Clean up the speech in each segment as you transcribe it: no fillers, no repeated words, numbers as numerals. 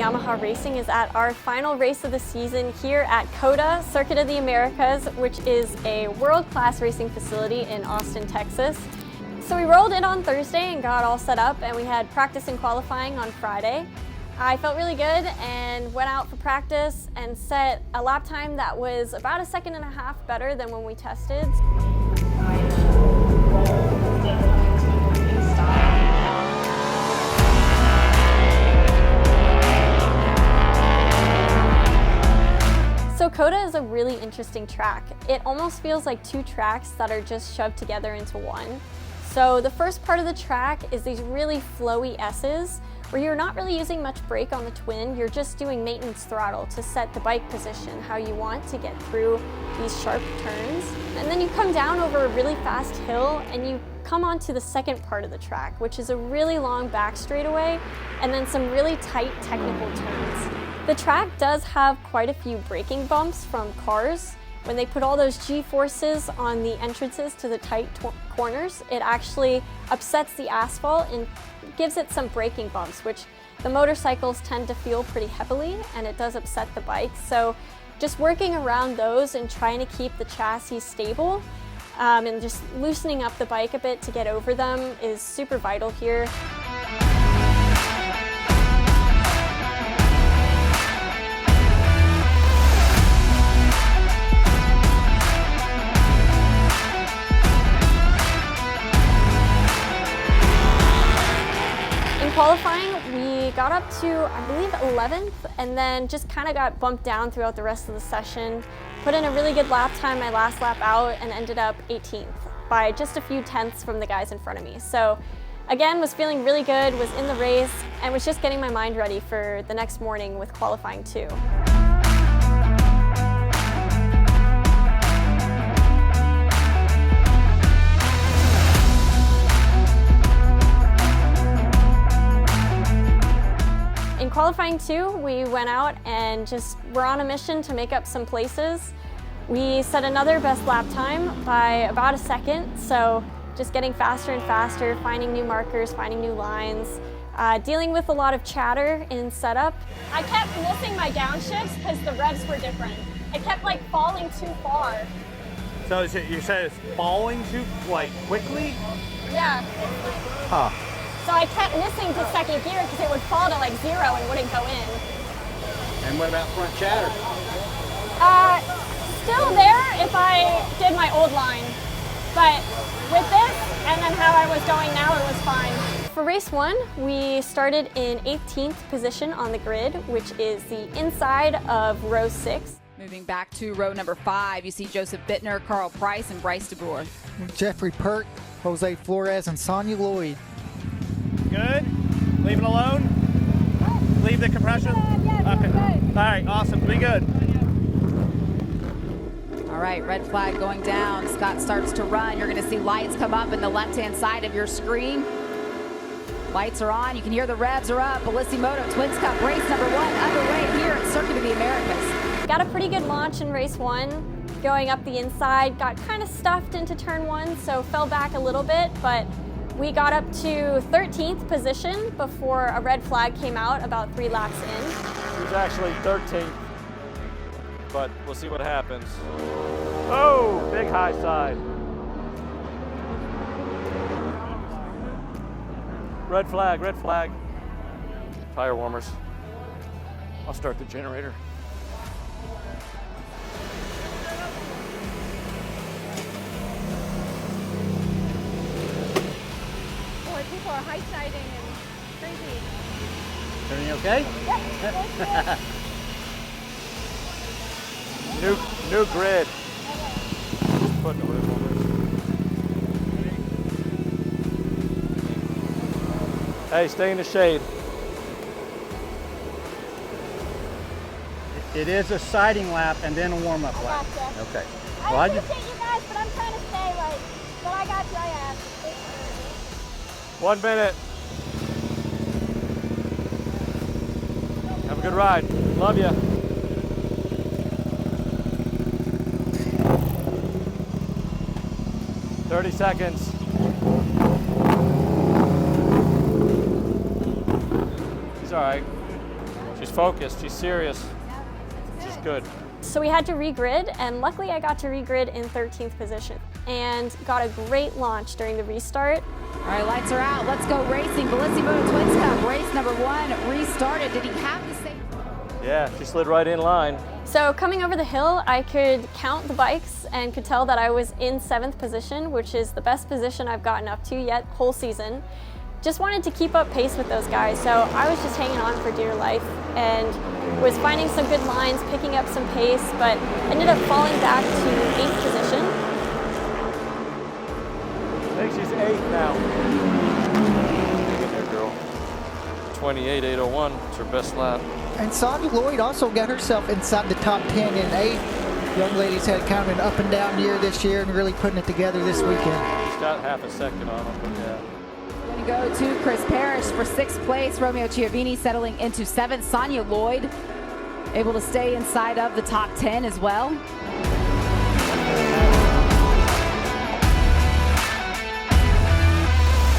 Yamaha Racing is at our final race of the season here at COTA, Circuit of the Americas, which is a world-class racing facility in Austin, Texas. So we rolled in on Thursday and got all set up, and we had practice and qualifying on Friday. I felt really good and went out for practice and set a lap time that was about 1.5 seconds better than when we tested. So COTA is a really interesting track. It almost feels like two tracks that are just shoved together into one. So the first part of the track is these really flowy S's where you're not really using much brake on the twin, you're just doing maintenance throttle to set the bike position how you want to get through these sharp turns. And then you come down over a really fast hill and you come onto the second part of the track, which is a really long back straightaway and then some really tight technical turns. The track does have quite a few braking bumps from cars. When they put all those G-forces on the entrances to the tight corners, it actually upsets the asphalt and gives it some braking bumps, which the motorcycles tend to feel pretty heavily, and it does upset the bike. So just working around those and trying to keep the chassis stable and just loosening up the bike a bit to get over them is super vital here. Qualifying, we got up to, I believe, 11th, and then just kind of got bumped down throughout the rest of the session. Put in a really good lap time my last lap out and ended up 18th by just a few tenths from the guys in front of me. So again, was feeling really good, was in the race, and was just getting my mind ready for the next morning with qualifying too. In qualifying two, we went out and just were on a mission to make up some places. We set another best lap time by about 1 second, so just getting faster and faster, finding new markers, finding new lines, dealing with a lot of chatter in setup. I kept missing my downshifts because the revs were different. It kept like falling too far. So you said it's falling too quickly? Yeah. Huh. So I kept missing to second gear because it would fall to like 0 and wouldn't go in. And what about front chatter? Still there if I did my old line. But with this and then how I was going now, it was fine. For race one, we started in 18th position on the grid, which is the inside of row 6. Moving back to row number 5, you see Joseph Bittner, Carl Price, and Bryce DeBoer. Jeffrey Pert, Jose Flores, and Sonia Lloyd. Good? Leave it alone? Leave the compression? Yeah, okay. Good. All right, awesome. Be good. All right, red flag going down. Scott starts to run. You're going to see lights come up in the left-hand side of your screen. Lights are on. You can hear the revs are up. Bellissimoto Twins Cup race number 1 underway here at Circuit of the Americas. Got a pretty good launch in race 1, going up the inside. Got kind of stuffed into turn 1, so fell back a little bit, but we got up to 13th position before a red flag came out about 3 laps in. He was actually 13th, but we'll see what happens. Oh, big high side. Red flag, red flag. Tire warmers. I'll start the generator. People are high-siding and crazy. Everything okay? Yeah. New grid. Just putting the roof on this. Hey, stay in the shade. It is a siding lap and then a warm-up lap. Gotcha. Okay. I appreciate you guys, but I'm trying to stay but I got you, I asked. 1 minute. Have a good ride. Love you. "30 seconds. He's all right. She's focused, she's serious. She's good. So we had to regrid, and luckily I got to regrid in 13th position and got a great launch during the restart. All right, lights are out. Let's go racing. Bellissimoto Twins Cup, race number 1 restarted. Did he have the same? Yeah, she slid right in line. So coming over the hill, I could count the bikes and could tell that I was in 7th position, which is the best position I've gotten up to yet whole season. Just wanted to keep up pace with those guys, so I was just hanging on for dear life and was finding some good lines, picking up some pace, but ended up falling back to 8th position. I think she's 8th now. Get there, girl. 28.801. It's her best lap. And Sonia Lloyd also got herself inside the top 10 in 8th. Young lady's had kind of an up and down year this year and really putting it together this weekend. She's got half a second on them, but yeah. We're going to go to Chris Parrish for 6th place. Romeo Chiavini settling into 7th. Sonia Lloyd able to stay inside of the top 10 as well.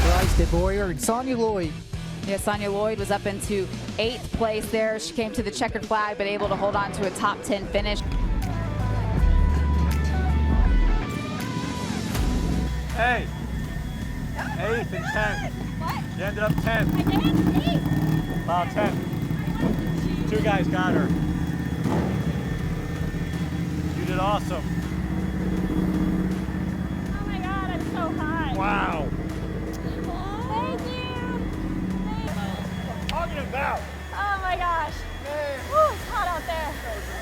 Bryce DeBoyer and Sonia Lloyd. Yeah, Sonia Lloyd was up into 8th place there. She came to the checkered flag, but able to hold on to a top 10 finish. Hey. 8th and 10th. What? You ended up 10th. I did? 8th. Wow, 10th. 2 guys got her. You did awesome. Oh my God, I'm so hot. Wow. Thank you. Talking about. Oh my gosh. Woo, it's hot out there.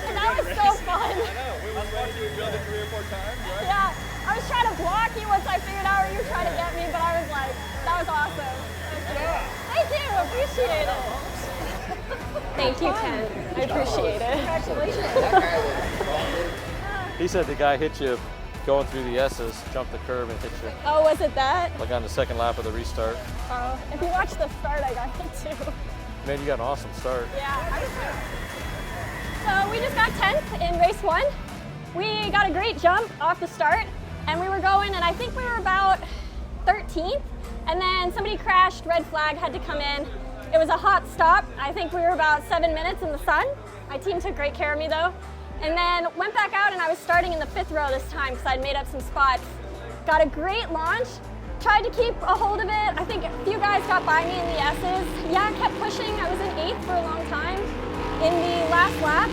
And that was so fun. I know. We were ready to do it 3 or 4 times, right? Yeah, I was trying to block you once I figured out where you were trying to get me, but I was like, that was awesome. Thank you, appreciate it. Thank you, Ken. I appreciate it. Congratulations. He said the guy hit you going through the S's, jumped the curve and hit you. Oh, was it that? Like on the second lap of the restart. Oh, if you watch the start, I got hit too. Man, you got an awesome start. Yeah. So we just got 10th in race 1. We got a great jump off the start, and we were going, and I think we were about 13th, and then somebody crashed, red flag, had to come in. It was a hot stop. I think we were about 7 minutes in the sun. My team took great care of me though. And then went back out, and I was starting in the 5th row this time because I'd made up some spots. Got a great launch. Tried to keep a hold of it. I think a few guys got by me in the S's. Yeah, I kept pushing. I was in 8th for a long time. In the last lap,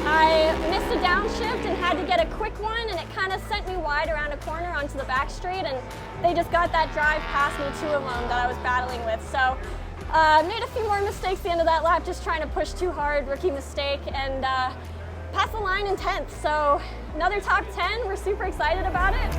I missed a downshift and had to get a quick one, and it kind of sent me wide around a corner onto the back straight, and they just got that drive past me, 2 of them that I was battling with. So made a few more mistakes at the end of that lap, just trying to push too hard, rookie mistake, and passed the line in 10th. So another top 10, we're super excited about it.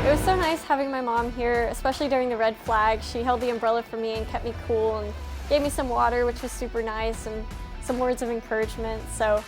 It was so nice having my mom here, especially during the red flag. She held the umbrella for me and kept me cool and gave me some water, which was super nice, and some words of encouragement. So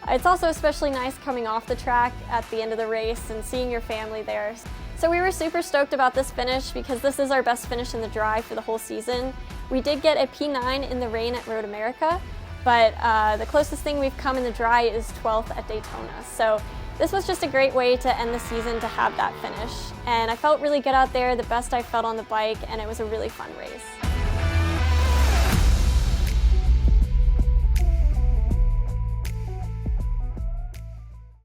it's also especially nice coming off the track at the end of the race and seeing your family there. So we were super stoked about this finish because this is our best finish in the dry for the whole season. We did get a P9 in the rain at Road America, but the closest thing we've come in the dry is 12th at Daytona. So this was just a great way to end the season to have that finish. And I felt really good out there, the best I felt on the bike, and it was a really fun race.